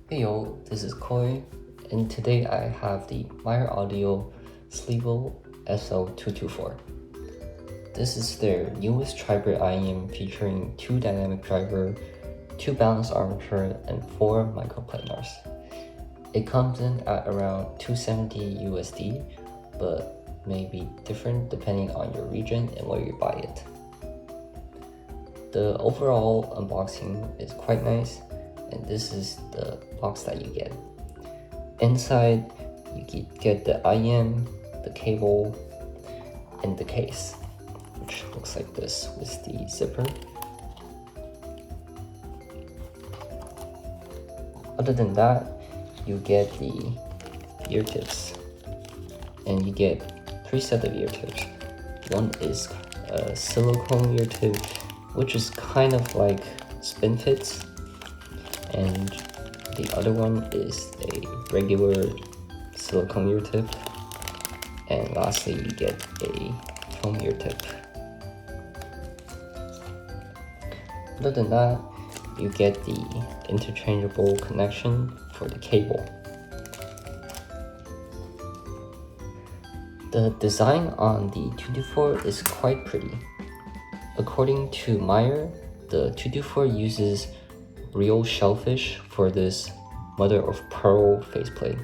Hey yo, this is Koi, and today I have the Myer Sliivo SL224. This is their newest tri-bit IEM featuring 2 dynamic driver, 2 balanced armature, and 4 microplanars. It comes in at around $270 USD, but may be different depending on your region and where you buy it. The overall unboxing is quite nice, and this is the box that you get. Inside, you get the IM, the cable, and the case, which looks like this with the zipper. Other than that, you get the ear tips, and you get 3 sets of ear tips. One is a silicone ear tip, which is kind of like spin fits, and the other one is a regular silicone ear tip, and lastly you get a foam ear tip. Other than that, you get the interchangeable connection for the cable. The design on the 224 is quite pretty. According to Myer, the 224 uses real shellfish for this mother of pearl faceplate.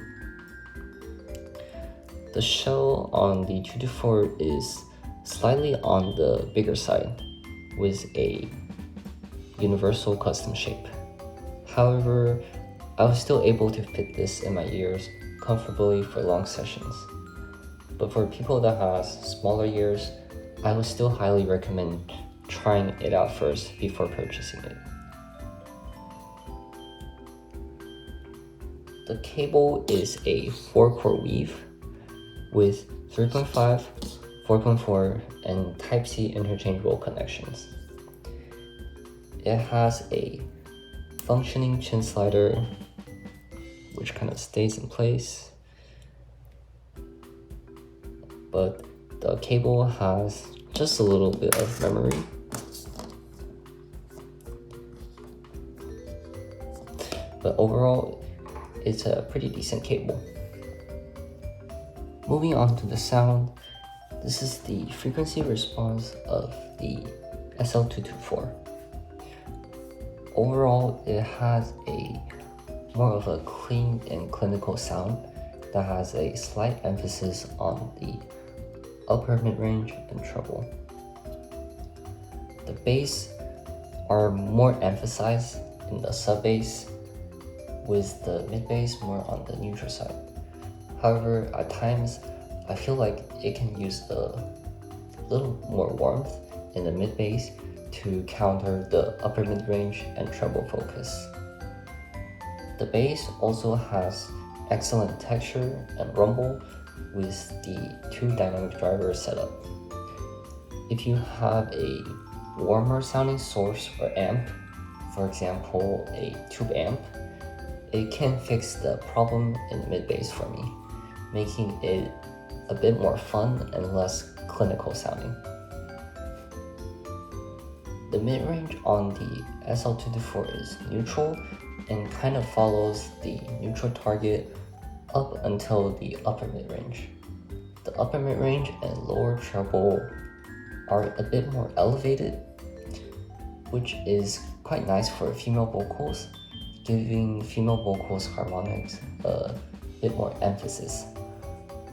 The shell on the 224 is slightly on the bigger side with a universal custom shape. However, I was still able to fit this in my ears comfortably for long sessions. But for people that has smaller ears, I would still highly recommend trying it out first before purchasing it. The cable is a 4-core weave with 3.5, 4.4, and Type-C interchangeable connections. It has a functioning chin slider, which kind of stays in place, but the cable has just a little bit of memory. But overall, it's a pretty decent cable. Moving on to the sound, this is the frequency response of the SL224. Overall, it has a more of a clean and clinical sound that has a slight emphasis on the upper mid-range and treble. The bass are more emphasized in the sub-bass, with the mid-bass more on the neutral side. However, at times, I feel like it can use a little more warmth in the mid-bass to counter the upper mid-range and treble focus. The bass also has excellent texture and rumble with the 2 dynamic driver setup. If you have a warmer sounding source or amp, for example a tube amp, it can fix the problem in the mid-bass for me, making it a bit more fun and less clinical sounding. The mid-range on the SL224 is neutral and kind of follows the neutral target up until the upper mid-range. The upper mid-range and lower treble are a bit more elevated, which is quite nice for female vocals, giving female vocals harmonics a bit more emphasis.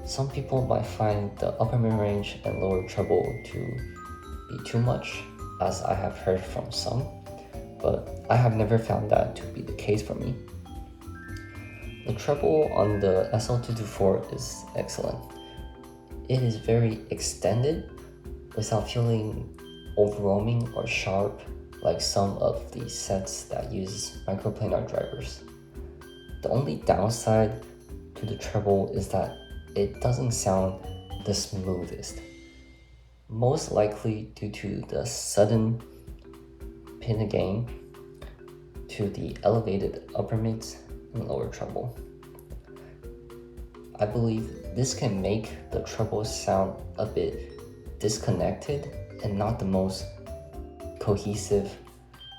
Some people might find the upper mid-range and lower treble to be too much, as I have heard from some, but I have never found that to be the case for me. The treble on the SL224 is excellent. It is very extended without feeling overwhelming or sharp like some of the sets that use microplanar drivers. The only downside to the treble is that it doesn't sound the smoothest, most likely due to the sudden pin gain to the elevated upper mids and lower treble. I believe this can make the treble sound a bit disconnected and not the most cohesive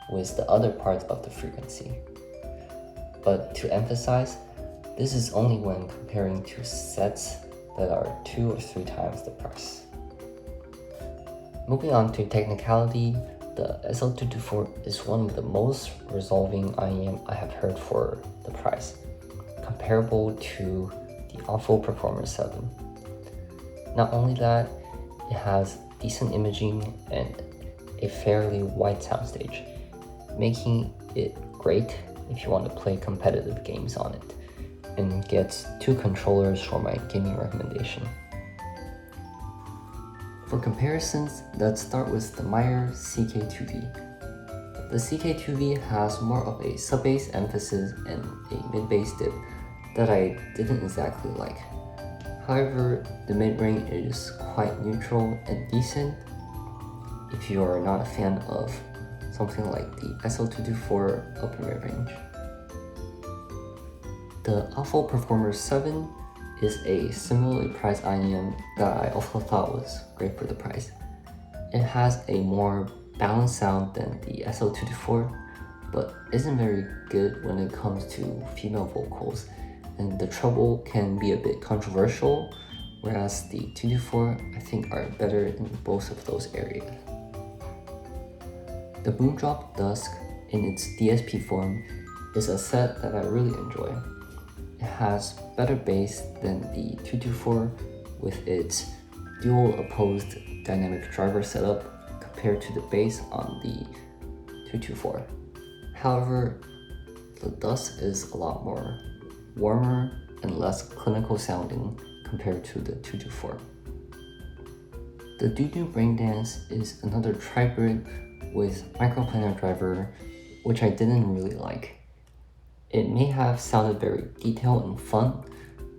with the other parts of the frequency. but to emphasize, this is only when comparing to sets that are 2 or 3 times the price. Moving on to technicality, the SL224 is one of the most resolving IEM I have heard for the price, comparable to the Awful Performer 7. Not only that, it has decent imaging and a fairly wide soundstage, making it great if you want to play competitive games on it, and gets 2 controllers for my gaming recommendation. For comparisons, let's start with the Myer CK2V. The CK2V has more of a sub-bass emphasis and a mid-bass dip that I didn't exactly like. However, the mid-range is quite neutral and decent if you are not a fan of something like the SL224 upper mid-range. The Awful Performer 7 is a similarly priced IEM that I also thought was great for the price. It has a more balanced sound than the SL224, but isn't very good when it comes to female vocals, and the treble can be a bit controversial, whereas the 224 I think are better in both of those areas. The Moondrop Dusk in its DSP form is a set that I really enjoy. It has better bass than the 224 with its dual opposed dynamic driver setup compared to the bass on the 224. However, the Dusk is a lot more warmer and less clinical sounding compared to the 224. The Xduoo Braindance is another tribrid with microplanar driver, which I didn't really like. It may have sounded very detailed and fun,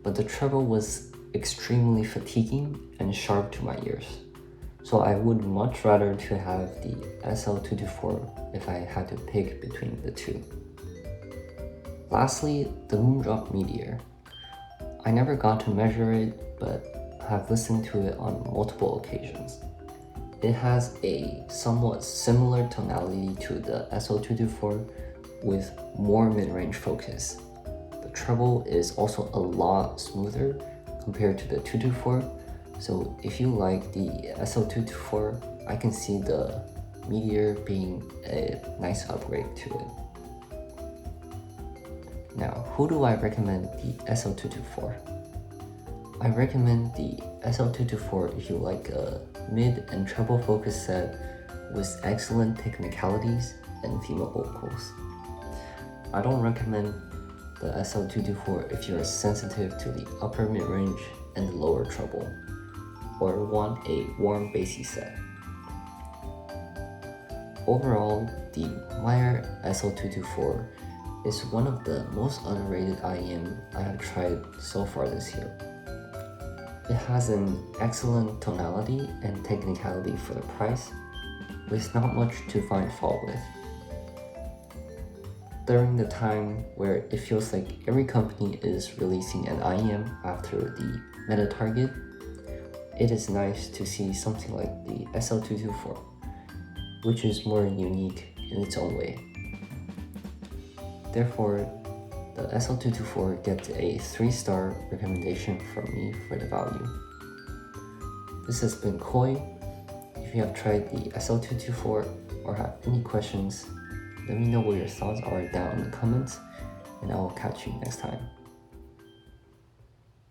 but the treble was extremely fatiguing and sharp to my ears. So I would much rather to have the SL224 if I had to pick between the two. Lastly, the Moondrop Miad01. I never got to measure it, but have listened to it on multiple occasions. It has a somewhat similar tonality to the SL224 with more mid-range focus. The treble is also a lot smoother compared to the 224, so if you like the SL224, I can see the Miad01 being a nice upgrade to it. Now, who do I recommend the SL224? I recommend the SL224 if you like a mid and treble focus set with excellent technicalities and female vocals. I don't recommend the SL224 if you're sensitive to the upper mid-range and the lower treble, or want a warm bassy set. Overall, the Myer SL224 is one of the most underrated IEM I have tried so far this year. It has an excellent tonality and technicality for the price, with not much to find fault with. During the time where it feels like every company is releasing an IEM after the meta target, it is nice to see something like the SL224, which is more unique in its own way. Therefore, the SL224 gets a 3-star recommendation from me for the value. This has been Koi. If you have tried the SL224 or have any questions, let me know what your thoughts are down in the comments, and I will catch you next time.